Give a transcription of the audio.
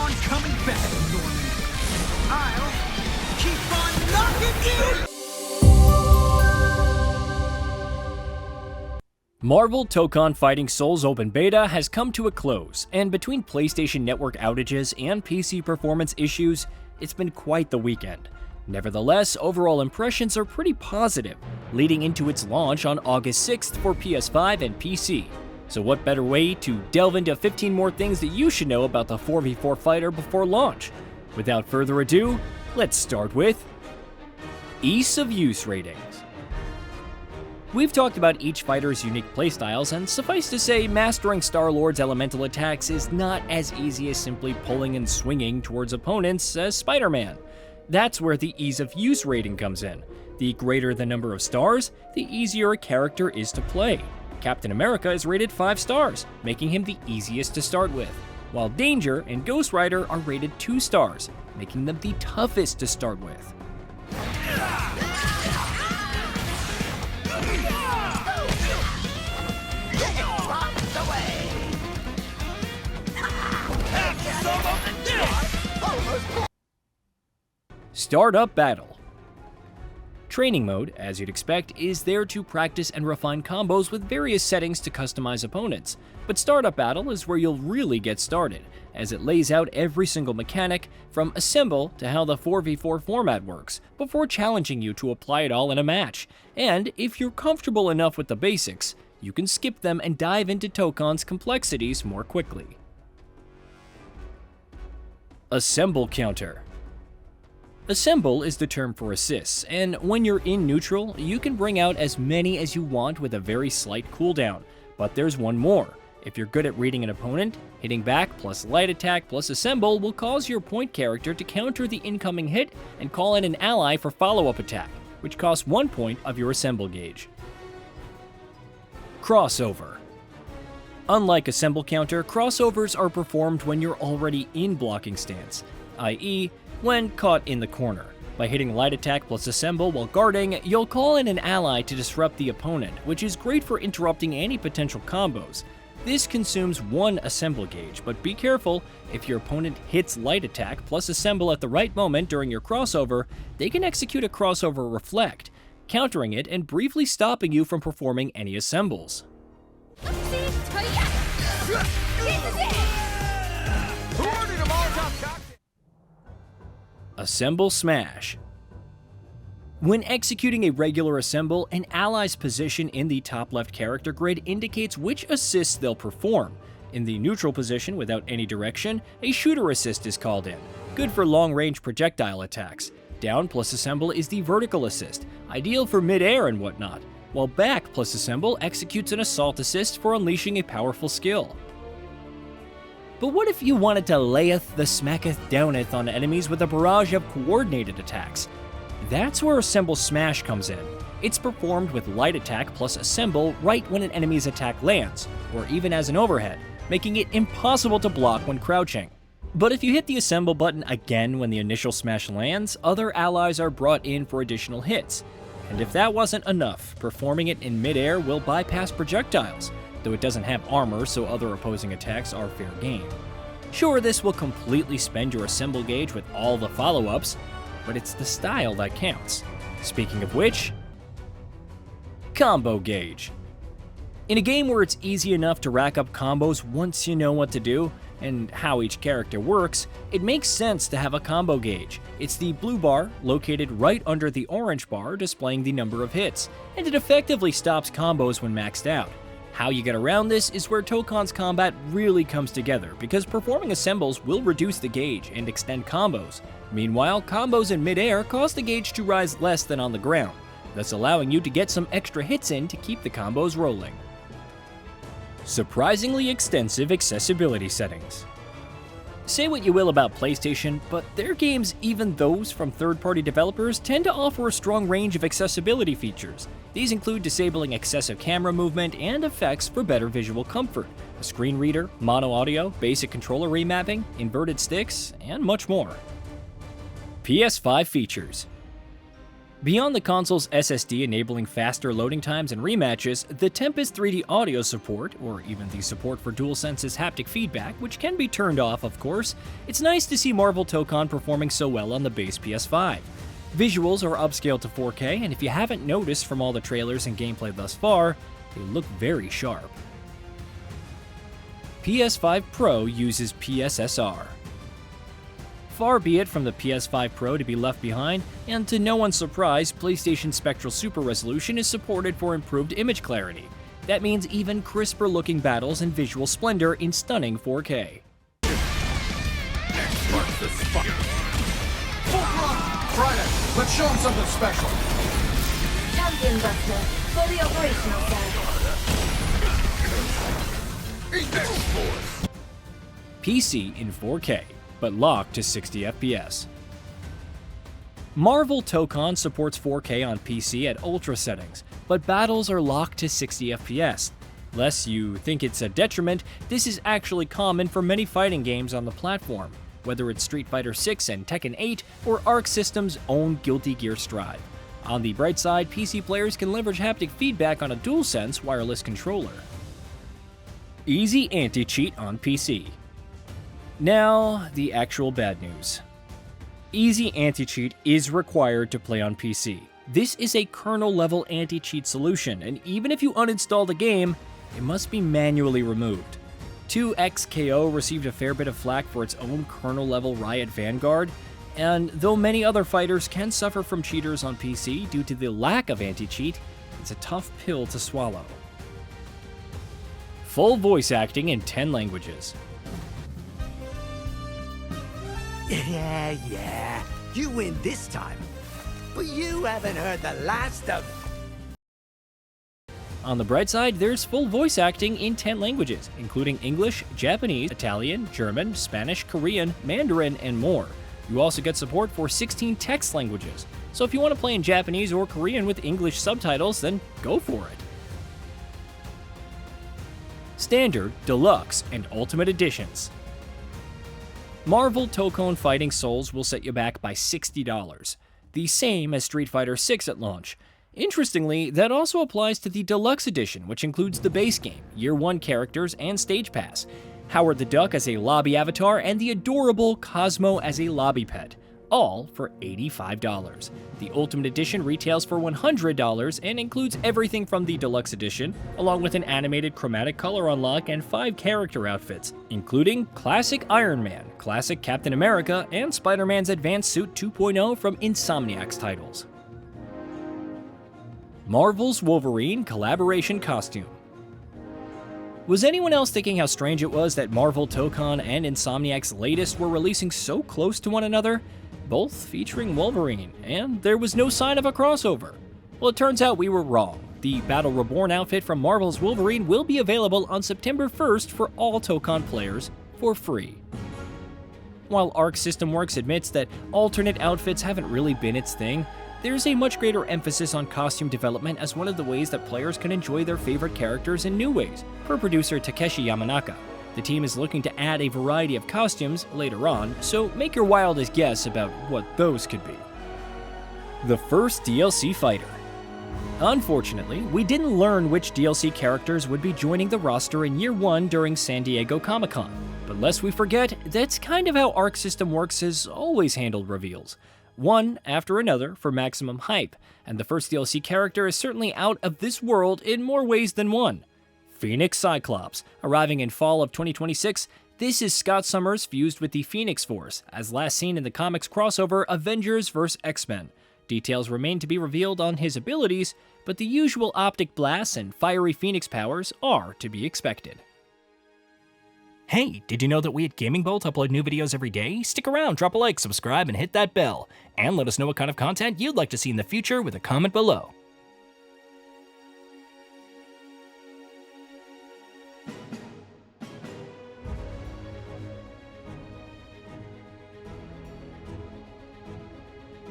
on coming back, Norman. I'll keep on knocking you! Marvel Tokon Fighting Souls Open Beta has come to a close, and between PlayStation Network outages and PC performance issues, it's been quite the weekend. Nevertheless, overall impressions are pretty positive, leading into its launch on August 6th for PS5 and PC. So what better way to delve into 15 more things that you should know about the 4v4 fighter before launch? Without further ado, let's start with ease of use ratings. We've talked about each fighter's unique playstyles, and suffice to say, mastering Star-Lord's elemental attacks is not as easy as simply pulling and swinging towards opponents as Spider-Man. That's where the ease of use rating comes in. The greater the number of stars, the easier a character is to play. Captain America is rated 5 stars, making him the easiest to start with, while Danger and Ghost Rider are rated 2 stars, making them the toughest to start with. Startup Battle. Training mode, as you'd expect, is there to practice and refine combos with various settings to customize opponents, but Startup Battle is where you'll really get started, as it lays out every single mechanic, from assemble to how the 4v4 format works, before challenging you to apply it all in a match. And if you're comfortable enough with the basics, you can skip them and dive into Tokon's complexities more quickly. Assemble counter. Assemble is the term for assists, and when you're in neutral, you can bring out as many as you want with a very slight cooldown. But there's one more. If you're good at reading an opponent, hitting back plus light attack plus assemble will cause your point character to counter the incoming hit and call in an ally for follow-up attack, which costs 1 point of your assemble gauge. Crossover. Unlike assemble counter, crossovers are performed when you're already in blocking stance, i.e., when caught in the corner. By hitting light attack plus assemble while guarding, you'll call in an ally to disrupt the opponent, which is great for interrupting any potential combos. This consumes 1 assemble gauge, but be careful, if your opponent hits light attack plus assemble at the right moment during your crossover, they can execute a crossover reflect, countering it and briefly stopping you from performing any assembles. Assemble Smash. When executing a regular assemble, an ally's position in the top left character grid indicates which assists they'll perform. In the neutral position without any direction, a shooter assist is called in, good for long-range projectile attacks. Down plus assemble is the vertical assist, ideal for mid-air and whatnot, while back plus assemble executes an assault assist for unleashing a powerful skill. But what if you wanted to layeth the smacketh downeth on enemies with a barrage of coordinated attacks? That's where Assemble Smash comes in. It's performed with light attack plus assemble right when an enemy's attack lands, or even as an overhead, making it impossible to block when crouching. But if you hit the assemble button again when the initial smash lands, other allies are brought in for additional hits. And if that wasn't enough, performing it in midair will bypass projectiles, though it doesn't have armor, so other opposing attacks are fair game. Sure, this will completely spend your assemble gauge with all the follow-ups, but it's the style that counts. Speaking of which, combo gauge. In a game where it's easy enough to rack up combos once you know what to do and how each character works, it makes sense to have a combo gauge. It's the blue bar located right under the orange bar displaying the number of hits, and it effectively stops combos when maxed out. How you get around this is where Tokon's combat really comes together, because performing assembles will reduce the gauge and extend combos. Meanwhile, combos in midair cause the gauge to rise less than on the ground, thus allowing you to get some extra hits in to keep the combos rolling. Surprisingly extensive accessibility settings. Say what you will about PlayStation, but their games, even those from third-party developers, tend to offer a strong range of accessibility features. These include disabling excessive camera movement and effects for better visual comfort, a screen reader, mono audio, basic controller remapping, inverted sticks, and much more. PS5 features. Beyond the console's SSD enabling faster loading times and rematches, the Tempest 3D audio support, or even the support for DualSense's haptic feedback, which can be turned off of course, it's nice to see Marvel Tokon performing so well on the base PS5. Visuals are upscaled to 4K, and if you haven't noticed from all the trailers and gameplay thus far, they look very sharp. PS5 Pro uses PSSR. Far be it from the PS5 Pro to be left behind, and to no one's surprise, PlayStation Spectral Super Resolution is supported for improved image clarity. That means even crisper looking battles and visual splendor in stunning 4K. Next marks the spot. Friday, let's show him something special. Champion Buster, fully operational, sir. Eat next force. PC in 4K, but locked to 60 FPS. Marvel Tokon supports 4K on PC at ultra settings, but battles are locked to 60 FPS. Lest you think it's a detriment, this is actually common for many fighting games on the platform, whether it's Street Fighter 6 and Tekken 8 or Arc System's own Guilty Gear Strive. On the bright side, PC players can leverage haptic feedback on a DualSense wireless controller. Easy anti-cheat on PC. Now, the actual bad news. Easy anti-cheat is required to play on PC. This is a kernel-level anti-cheat solution, and even if you uninstall the game, it must be manually removed. 2XKO received a fair bit of flack for its own kernel-level Riot Vanguard, and though many other fighters can suffer from cheaters on PC due to the lack of anti-cheat, it's a tough pill to swallow. Full voice acting in 10 languages. Yeah, you win this time. But you haven't heard the last of... On the bright side, there's full voice acting in 10 languages, including English, Japanese, Italian, German, Spanish, Korean, Mandarin, and more. You also get support for 16 text languages, so if you want to play in Japanese or Korean with English subtitles, then go for it. Standard, Deluxe, and Ultimate Editions. Marvel Tokon Fighting Souls will set you back by $60, the same as Street Fighter 6 at launch. Interestingly, that also applies to the Deluxe Edition, which includes the base game, Year 1 characters, and Stage Pass, Howard the Duck as a lobby avatar, and the adorable Cosmo as a lobby pet, all for $85. The Ultimate Edition retails for $100 and includes everything from the Deluxe Edition, along with an animated chromatic color unlock and 5 character outfits, including Classic Iron Man, Classic Captain America, and Spider-Man's Advanced Suit 2.0 from Insomniac's titles. Marvel's Wolverine Collaboration Costume. Was anyone else thinking how strange it was that Marvel Tokon and Insomniac's latest were releasing so close to one another? Both featuring Wolverine, and there was no sign of a crossover. Well, it turns out we were wrong. The Battle Reborn outfit from Marvel's Wolverine will be available on September 1st for all Tokon players for free. While Arc System Works admits that alternate outfits haven't really been its thing, there's a much greater emphasis on costume development as one of the ways that players can enjoy their favorite characters in new ways, per producer Takeshi Yamanaka. The team is looking to add a variety of costumes later on, so make your wildest guess about what those could be. The first DLC fighter. Unfortunately, we didn't learn which DLC characters would be joining the roster in Year 1 during San Diego Comic-Con, but lest we forget, that's kind of how Arc System Works has always handled reveals. One after another for maximum hype, and the first DLC character is certainly out of this world in more ways than one. Phoenix Cyclops. Arriving in fall of 2026, this is Scott Summers fused with the Phoenix Force, as last seen in the comics crossover Avengers vs. X-Men. Details remain to be revealed on his abilities, but the usual optic blasts and fiery Phoenix powers are to be expected. Hey, did you know that we at Gaming Bolt upload new videos every day? Stick around, drop a like, subscribe, and hit that bell. And let us know what kind of content you'd like to see in the future with a comment below.